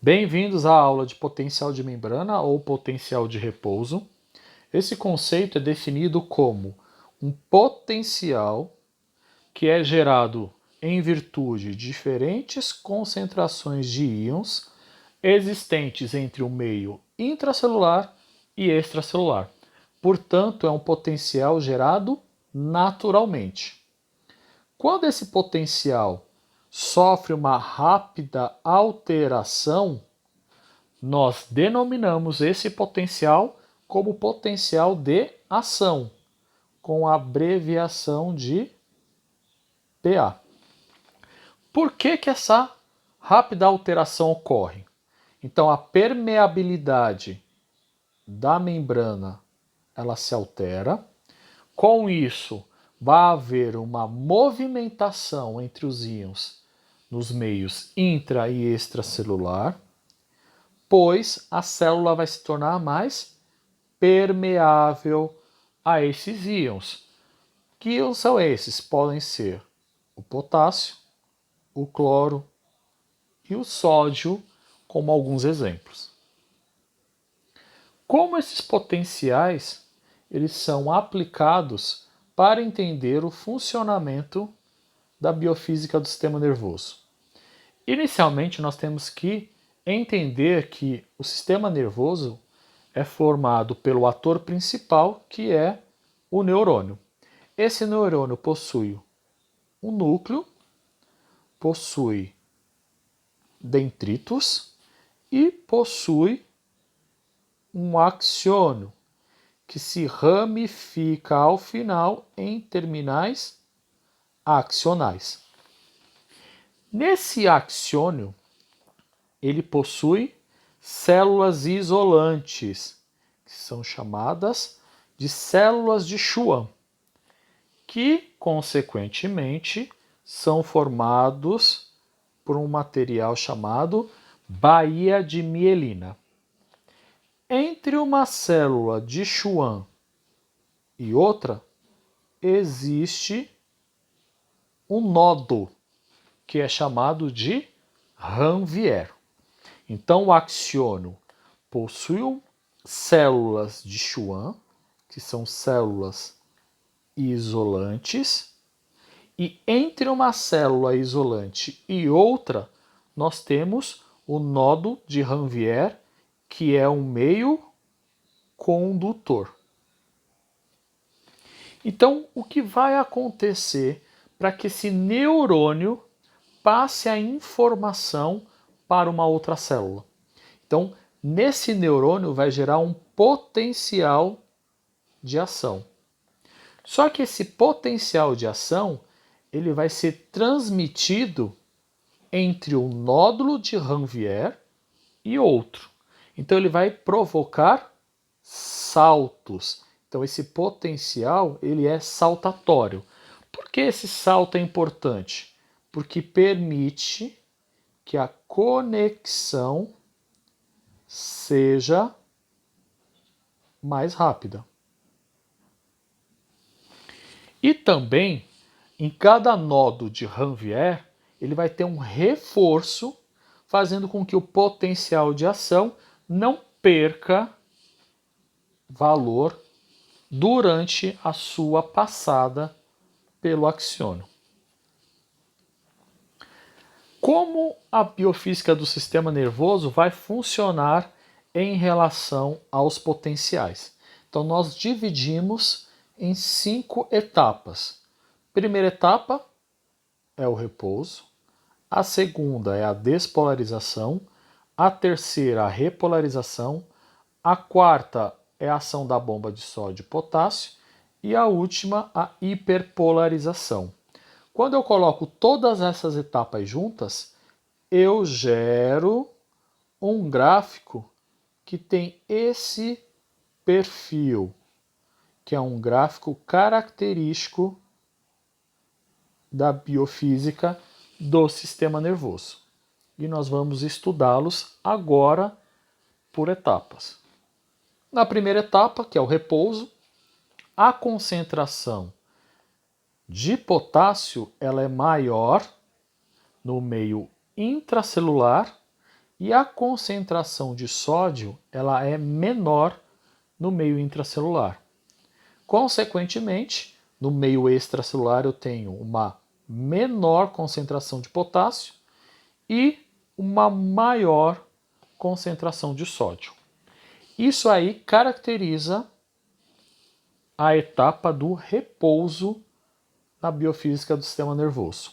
Bem-vindos à aula de potencial de membrana ou potencial de repouso. Esse conceito é definido como um potencial que é gerado em virtude de diferentes concentrações de íons existentes entre o meio intracelular e extracelular. Portanto, é um potencial gerado naturalmente. Quando esse potencial sofre uma rápida alteração, nós denominamos esse potencial como potencial de ação, com a abreviação de PA. Por que essa rápida alteração ocorre? Então, a permeabilidade da membrana ela se altera. Com isso, vai haver uma movimentação entre os íons nos meios intra e extracelular, pois a célula vai se tornar mais permeável a esses íons. Que íons são esses? Podem ser o potássio, o cloro e o sódio, como alguns exemplos. Como esses potenciais eles são aplicados para entender o funcionamento da biofísica do sistema nervoso? Inicialmente, nós temos que entender que o sistema nervoso é formado pelo ator principal, que é o neurônio. Esse neurônio possui um núcleo, possui dendritos e possui um axônio, que se ramifica ao final em terminais axonais. Nesse axônio, ele possui células isolantes, que são chamadas de células de Schwann, que, consequentemente, são formados por um material chamado baía de mielina. Entre uma célula de Schwann e outra, existe um nodo, que é chamado de Ranvier. Então, o axônio possui células de Schwann, que são células isolantes, e entre uma célula isolante e outra, nós temos o nodo de Ranvier, que é um meio condutor. Então, o que vai acontecer para que esse neurônio passe a informação para uma outra célula? Então, nesse neurônio vai gerar um potencial de ação. Só que esse potencial de ação ele vai ser transmitido entre um nódulo de Ranvier e outro. Então ele vai provocar saltos. Então esse potencial ele é saltatório. Por que esse salto é importante? Porque permite que a conexão seja mais rápida. E também, em cada nodo de Ranvier, ele vai ter um reforço, fazendo com que o potencial de ação não perca valor durante a sua passada pelo axônio. Como a biofísica do sistema nervoso vai funcionar em relação aos potenciais? Então, nós dividimos em 5 etapas. Primeira etapa é o repouso, a segunda é a despolarização, a terceira a repolarização, a quarta é a ação da bomba de sódio e potássio e a última a hiperpolarização. Quando eu coloco todas essas etapas juntas, eu gero um gráfico que tem esse perfil, que é um gráfico característico da biofísica do sistema nervoso. E nós vamos estudá-los agora por etapas. Na primeira etapa, que é o repouso, a concentração de potássio ela é maior no meio intracelular e a concentração de sódio ela é menor no meio intracelular. Consequentemente, no meio extracelular eu tenho uma menor concentração de potássio e uma maior concentração de sódio. Isso aí caracteriza a etapa do repouso na biofísica do sistema nervoso.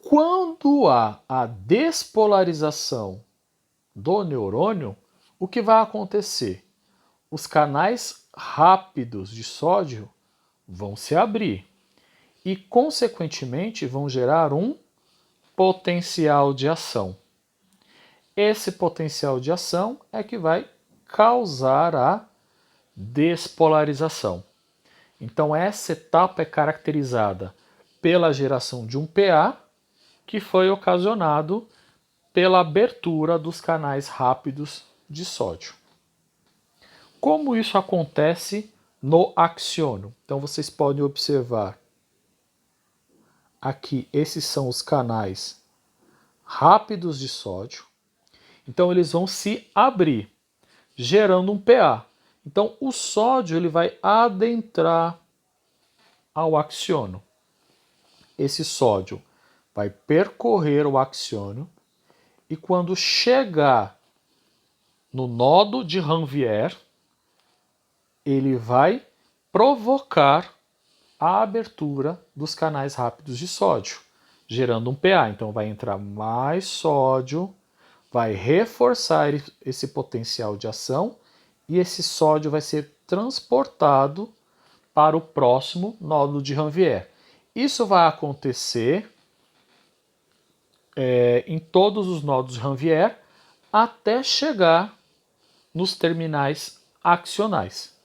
Quando há a despolarização do neurônio, o que vai acontecer? Os canais rápidos de sódio vão se abrir e, consequentemente, vão gerar um potencial de ação. Esse potencial de ação é que vai causar a despolarização. Então, essa etapa é caracterizada pela geração de um PA, que foi ocasionado pela abertura dos canais rápidos de sódio. Como isso acontece no axônio? Então, vocês podem observar aqui, esses são os canais rápidos de sódio. Então, eles vão se abrir, gerando um PA. Então, o sódio ele vai adentrar ao axônio. Esse sódio vai percorrer o axônio e quando chegar no nodo de Ranvier, ele vai provocar a abertura dos canais rápidos de sódio, gerando um PA. Então vai entrar mais sódio, vai reforçar esse potencial de ação e esse sódio vai ser transportado para o próximo nódulo de Ranvier. Isso vai acontecer em todos os nódulos de Ranvier até chegar nos terminais axionais.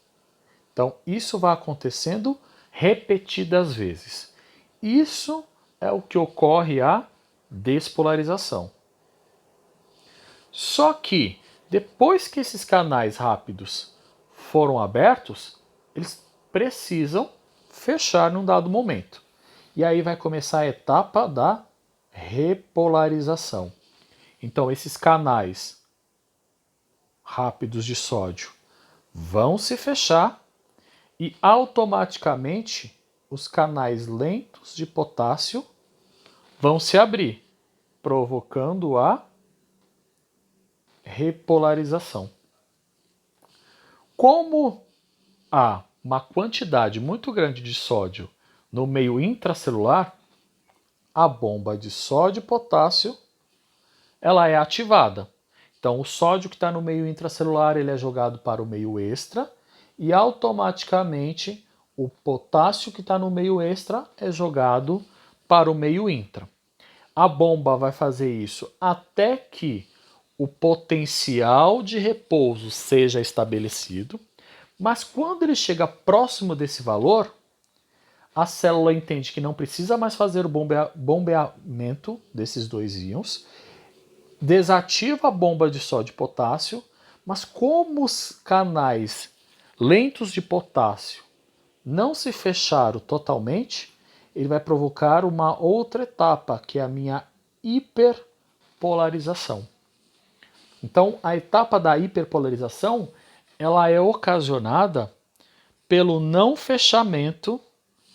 Então, isso vai acontecendo repetidas vezes. Isso é o que ocorre a despolarização. Só que, depois que esses canais rápidos foram abertos, eles precisam fechar num dado momento. E aí vai começar a etapa da repolarização. Então, esses canais rápidos de sódio vão se fechar e automaticamente os canais lentos de potássio vão se abrir, provocando a repolarização. Como há uma quantidade muito grande de sódio no meio intracelular, a bomba de sódio e potássio ela é ativada. Então, o sódio que está no meio intracelular ele é jogado para o meio extra e automaticamente o potássio que está no meio extra é jogado para o meio intra. A bomba vai fazer isso até que o potencial de repouso seja estabelecido, mas quando ele chega próximo desse valor, a célula entende que não precisa mais fazer o bombeamento desses dois íons, desativa a bomba de sódio e potássio, mas como os canais lentos de potássio não se fecharam totalmente, ele vai provocar uma outra etapa, que é a minha hiperpolarização. Então, a etapa da hiperpolarização, ela é ocasionada pelo não fechamento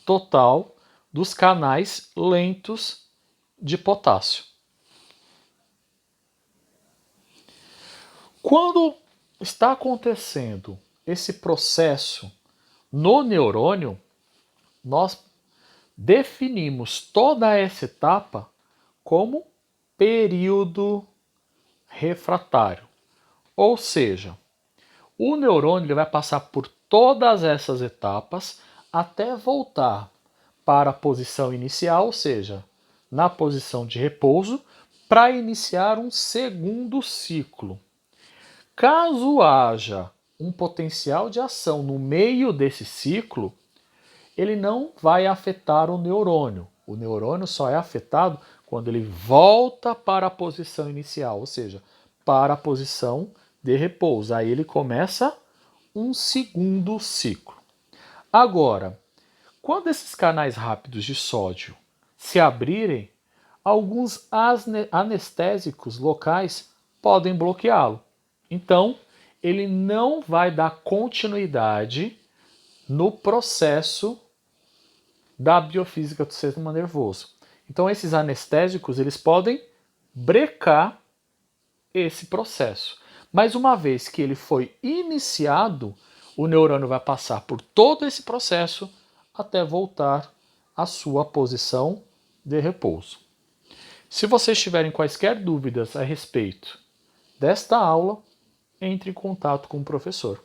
total dos canais lentos de potássio. Quando está acontecendo esse processo no neurônio, nós definimos toda essa etapa como período refratário. Ou seja, o neurônio ele vai passar por todas essas etapas até voltar para a posição inicial, ou seja, na posição de repouso, para iniciar um segundo ciclo. Caso haja um potencial de ação no meio desse ciclo, ele não vai afetar o neurônio. O neurônio só é afetado quando ele volta para a posição inicial, ou seja, para a posição de repouso. Aí ele começa um segundo ciclo. Agora, quando esses canais rápidos de sódio se abrirem, alguns anestésicos locais podem bloqueá-lo. Então, ele não vai dar continuidade no processo da biofísica do sistema nervoso. Então, esses anestésicos eles podem brecar esse processo. Mas uma vez que ele foi iniciado, o neurônio vai passar por todo esse processo até voltar à sua posição de repouso. Se vocês tiverem quaisquer dúvidas a respeito desta aula, entre em contato com o professor.